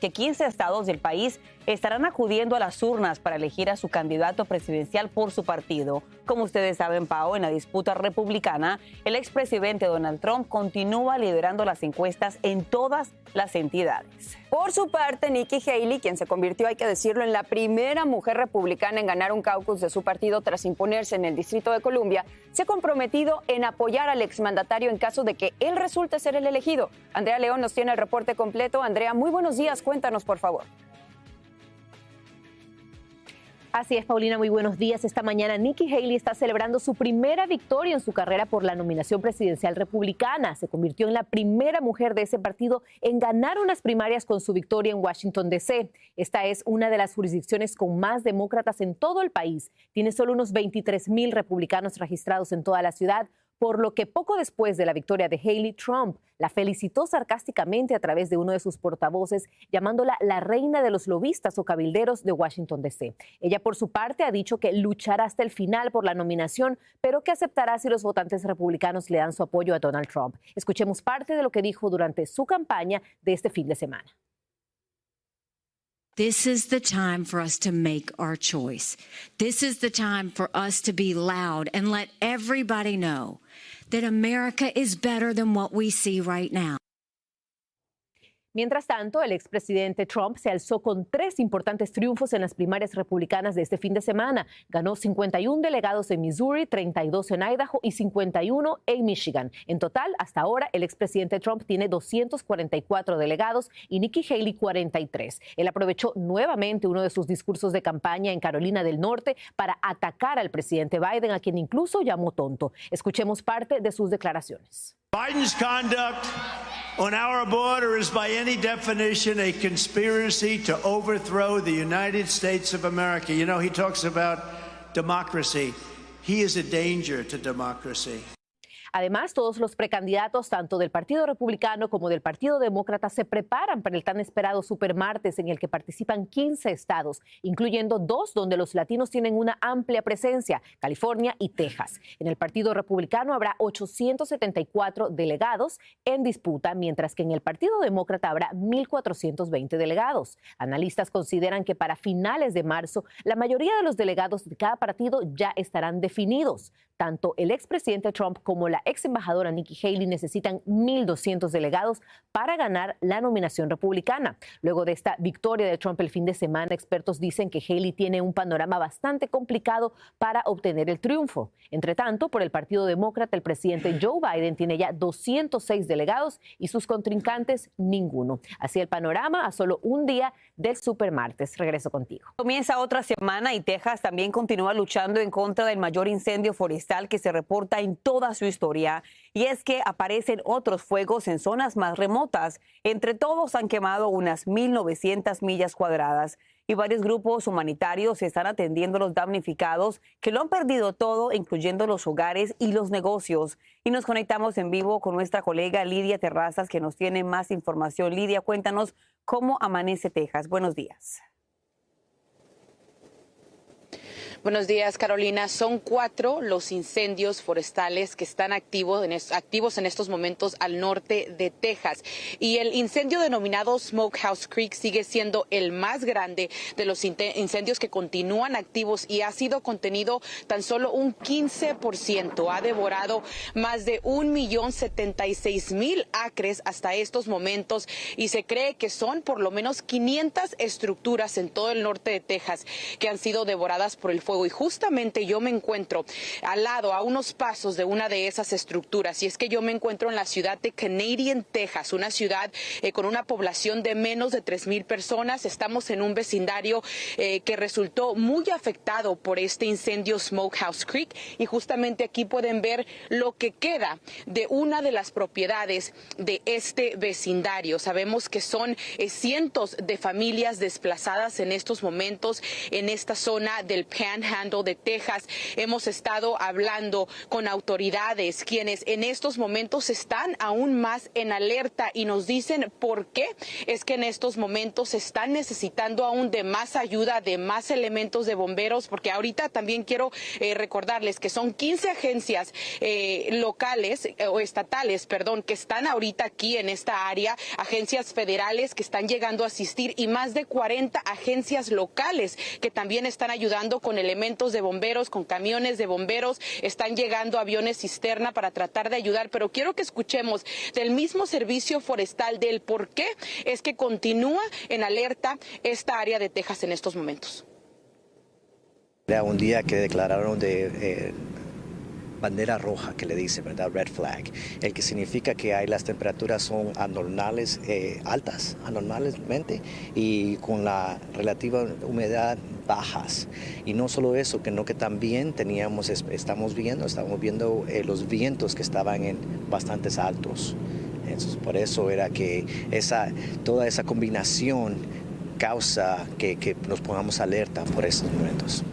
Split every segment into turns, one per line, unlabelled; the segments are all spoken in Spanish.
que 15 estados del país estarán acudiendo a las urnas para elegir a su candidato presidencial por su partido. Como ustedes saben, Pao, en la disputa republicana, el expresidente Donald Trump continúa liderando las encuestas en todas las entidades.
Por su parte, Nikki Haley, quien se convirtió, hay que decirlo, en la primera mujer republicana en ganar un caucus de su partido tras imponerse en el Distrito de Columbia, se ha comprometido en apoyar al exmandatario en caso de que él resulte ser el elegido. Andrea León nos tiene el reporte completo. Andrea, muy buenos días. Cuéntanos, por favor.
Así es, Paulina, muy buenos días. Esta mañana Nikki Haley está celebrando su primera victoria en su carrera por la nominación presidencial republicana. Se convirtió en la primera mujer de ese partido en ganar unas primarias con su victoria en Washington, D.C. Esta es una de las jurisdicciones con más demócratas en todo el país. Tiene solo unos 23,000 republicanos registrados en toda la ciudad, por lo que poco después de la victoria de Haley, Trump la felicitó sarcásticamente a través de uno de sus portavoces, llamándola la reina de los lobistas o cabilderos de Washington, D.C. Ella, por su parte, ha dicho que luchará hasta el final por la nominación, pero que aceptará si los votantes republicanos le dan su apoyo a Donald Trump. Escuchemos parte de lo que dijo durante su campaña de este fin de semana.
This is the time for us to make our choice. This is the time for us to be loud and let everybody know that America is better than what we see right now.
Mientras tanto, el expresidente Trump se alzó con 3 importantes triunfos en las primarias republicanas de este fin de semana. Ganó 51 delegados en Missouri, 32 en Idaho y 51 en Michigan. En total, hasta ahora, el expresidente Trump tiene 244 delegados y Nikki Haley 43. Él aprovechó nuevamente uno de sus discursos de campaña en Carolina del Norte para atacar al presidente Biden, a quien incluso llamó tonto. Escuchemos parte de sus declaraciones.
Biden's conduct on our border is by any definition a conspiracy to overthrow the United States of America. You know, he talks about democracy. He is a danger to democracy.
Además, todos los precandidatos, tanto del Partido Republicano como del Partido Demócrata, se preparan para el tan esperado supermartes en el que participan 15 estados, incluyendo 2 donde los latinos tienen una amplia presencia, California y Texas. En el Partido Republicano habrá 874 delegados en disputa, mientras que en el Partido Demócrata habrá 1,420 delegados. Analistas consideran que para finales de marzo, la mayoría de los delegados de cada partido ya estarán definidos. Tanto el expresidente Trump como la ex embajadora Nikki Haley necesitan 1,200 delegados para ganar la nominación republicana. Luego de esta victoria de Trump el fin de semana, expertos dicen que Haley tiene un panorama bastante complicado para obtener el triunfo. Entre tanto, por el Partido Demócrata, el presidente Joe Biden tiene ya 206 delegados y sus contrincantes ninguno. Así el panorama a solo un día del supermartes. Regreso contigo.
Comienza otra semana y Texas también continúa luchando en contra del mayor incendio forestal que se reporta en toda su historia. Y es que aparecen otros fuegos en zonas más remotas. Entre todos han quemado unas 1,900 millas cuadradas. Y varios grupos humanitarios están atendiendo a los damnificados que lo han perdido todo, incluyendo los hogares y los negocios. Y nos conectamos en vivo con nuestra colega Lidia Terrazas, que nos tiene más información. Lidia, cuéntanos cómo amanece Texas. Buenos días.
Buenos días, Carolina. Son 4 los incendios forestales que están activos en estos momentos al norte de Texas. Y el incendio denominado Smokehouse Creek sigue siendo el más grande de los incendios que continúan activos y ha sido contenido tan solo un 15%. Ha devorado más de 1,076,000 acres hasta estos momentos y se cree que son por lo menos 500 estructuras en todo el norte de Texas que han sido devoradas por el fuego. Y justamente yo me encuentro al lado, a unos pasos de una de esas estructuras, y es que yo me encuentro en la ciudad de Canadian, Texas, una ciudad con una población de menos de 3,000 personas. Estamos en un vecindario que resultó muy afectado por este incendio Smokehouse Creek, y justamente aquí pueden ver lo que queda de una de las propiedades de este vecindario. Sabemos que son cientos de familias desplazadas en estos momentos en esta zona del Panhandle Panhandle de Texas. Hemos estado hablando con autoridades quienes en estos momentos están aún más en alerta y nos dicen por qué es que en estos momentos están necesitando aún de más ayuda, de más elementos de bomberos, porque ahorita también quiero recordarles que son 15 agencias locales o estatales, perdón, que están ahorita aquí en esta área, agencias federales que están llegando a asistir y más de 40 agencias locales que también están ayudando con elementos de bomberos, con camiones de bomberos, están llegando aviones cisterna para tratar de ayudar, pero quiero que escuchemos del mismo servicio forestal del por qué es que continúa en alerta esta área de Texas en estos momentos.
Era un día que declararon de bandera roja, que le dice, ¿verdad? Red flag, el que significa que las temperaturas son anormales, altas, anormalmente, y con la relativa humedad bajas. Y no solo eso, que también estamos viendo los vientos que estaban bastantes altos. Entonces, por eso era que toda esa combinación causa que nos pongamos alerta por estos momentos.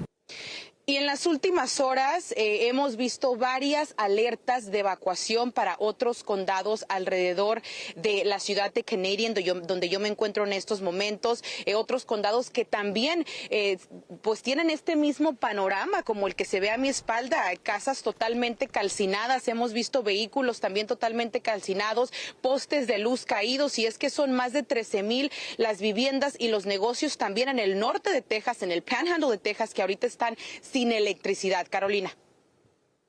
Y en las últimas horas hemos visto varias alertas de evacuación para otros condados alrededor de la ciudad de Canadian, donde yo me encuentro en estos momentos. Otros condados que también pues tienen este mismo panorama como el que se ve a mi espalda, casas totalmente calcinadas. Hemos visto vehículos también totalmente calcinados, postes de luz caídos, y es que son más de 13,000 las viviendas y los negocios también en el norte de Texas, en el Panhandle de Texas, que ahorita están sin electricidad. Carolina.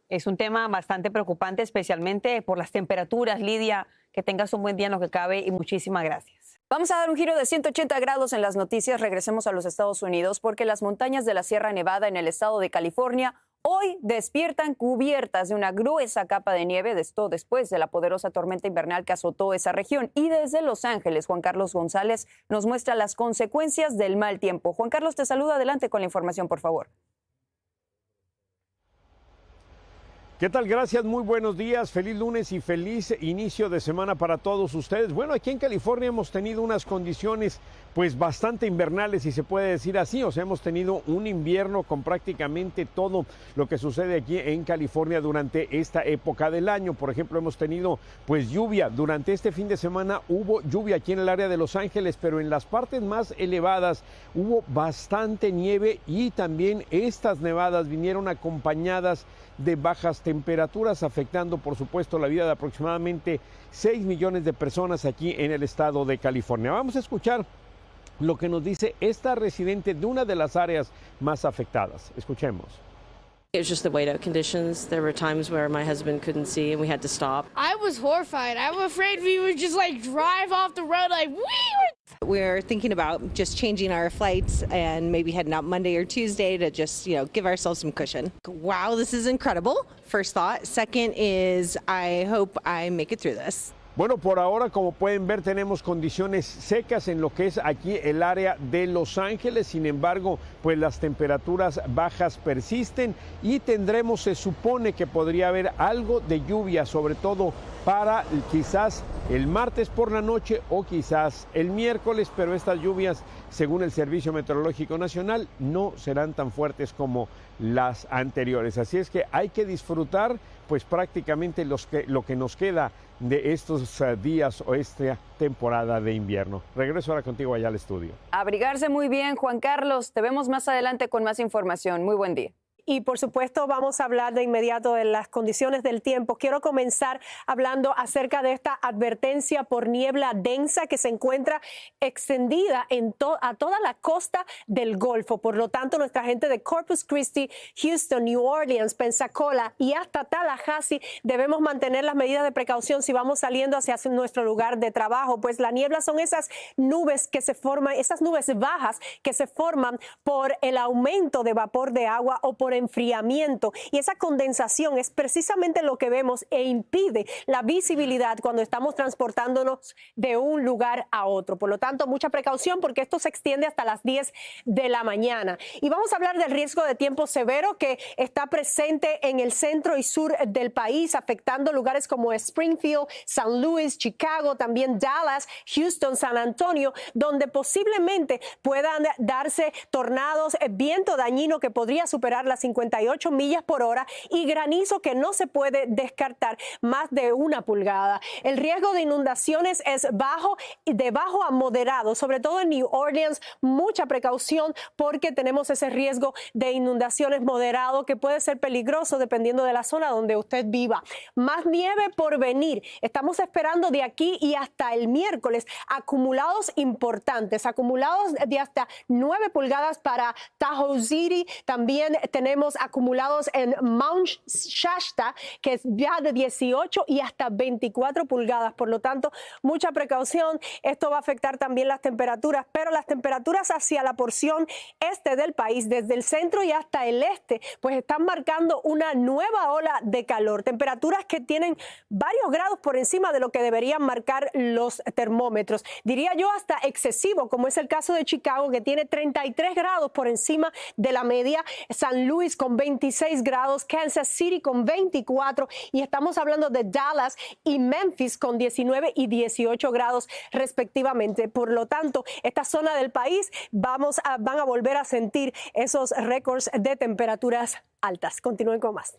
Es un tema bastante preocupante, especialmente por las temperaturas. Lidia, que tengas un buen día en lo que cabe y muchísimas gracias.
Vamos a dar un giro de 180 grados en las noticias. Regresemos a los Estados Unidos porque las montañas de la Sierra Nevada en el estado de California hoy despiertan cubiertas de una gruesa capa de nieve, esto después de la poderosa tormenta invernal que azotó esa región. Y desde Los Ángeles, Juan Carlos González nos muestra las consecuencias del mal tiempo. Juan Carlos, te saludo. Adelante con la información, por favor.
¿Qué tal? Gracias, muy buenos días, feliz lunes y feliz inicio de semana para todos ustedes. Bueno, aquí en California hemos tenido unas condiciones pues bastante invernales, si se puede decir así. O sea, hemos tenido un invierno con prácticamente todo lo que sucede aquí en California durante esta época del año. Por ejemplo, hemos tenido pues lluvia. Durante este fin de semana hubo lluvia aquí en el área de Los Ángeles, pero en las partes más elevadas hubo bastante nieve y también estas nevadas vinieron acompañadas de bajas temperaturas, afectando por supuesto la vida de aproximadamente 6 millones de personas aquí en el estado de California. Vamos a escuchar lo que nos dice esta residente de una de las áreas más afectadas. Escuchemos.
It was just the whiteout conditions. There were times where my husband couldn't see and we had to stop.
I was horrified. I'm afraid we would just drive off the road
We're thinking about just changing our flights and maybe heading out Monday or Tuesday to just, give ourselves some cushion. Wow, this is incredible. First thought. Second is I hope I make it through this.
Bueno, por ahora, como pueden ver, tenemos condiciones secas en lo que es aquí el área de Los Ángeles. Sin embargo, pues las temperaturas bajas persisten y tendremos, se supone que podría haber algo de lluvia, sobre todo para quizás el martes por la noche o quizás el miércoles, pero estas lluvias, según el Servicio Meteorológico Nacional, no serán tan fuertes como las anteriores. Así es que hay que disfrutar pues prácticamente lo que nos queda de estos días o esta temporada de invierno. Regreso ahora contigo allá al estudio.
Abrigarse muy bien, Juan Carlos. Te vemos más adelante con más información. Muy buen día.
Y por supuesto vamos a hablar de inmediato de las condiciones del tiempo. Quiero comenzar hablando acerca de esta advertencia por niebla densa que se encuentra extendida a toda la costa del Golfo. Por lo tanto, nuestra gente de Corpus Christi, Houston, New Orleans, Pensacola y hasta Tallahassee debemos mantener las medidas de precaución si vamos saliendo hacia nuestro lugar de trabajo. Pues la niebla son esas nubes que se forman, esas nubes bajas que se forman por el aumento de vapor de agua o por por enfriamiento, y esa condensación es precisamente lo que vemos e impide la visibilidad cuando estamos transportándonos de un lugar a otro. Por lo tanto, mucha precaución porque esto se extiende hasta las 10 de la mañana. Y vamos a hablar del riesgo de tiempo severo que está presente en el centro y sur del país, afectando lugares como Springfield, San Luis, Chicago, también Dallas, Houston, San Antonio, donde posiblemente puedan darse tornados, viento dañino que podría superar las 58 millas por hora y granizo que no se puede descartar más de 1 pulgada. El riesgo de inundaciones es bajo y de bajo a moderado, sobre todo en New Orleans. Mucha precaución porque tenemos ese riesgo de inundaciones moderado que puede ser peligroso dependiendo de la zona donde usted viva. Más nieve por venir. Estamos esperando de aquí y hasta el miércoles acumulados importantes, acumulados de hasta 9 pulgadas para Tahoe City. También tenemos acumulados en Mount Shasta, que es ya de 18 y hasta 24 pulgadas. Por lo tanto, mucha precaución. Esto va a afectar también las temperaturas, pero las temperaturas hacia la porción este del país, desde el centro y hasta el este, pues están marcando una nueva ola de calor. Temperaturas que tienen varios grados por encima de lo que deberían marcar los termómetros. Diría yo hasta excesivo, como es el caso de Chicago, que tiene 33 grados por encima de la media, San Luis con 26 grados, Kansas City con 24, y estamos hablando de Dallas y Memphis con 19 y 18 grados respectivamente. Por lo tanto, esta zona del país van a volver a sentir esos récords de temperaturas altas. Continúen con más.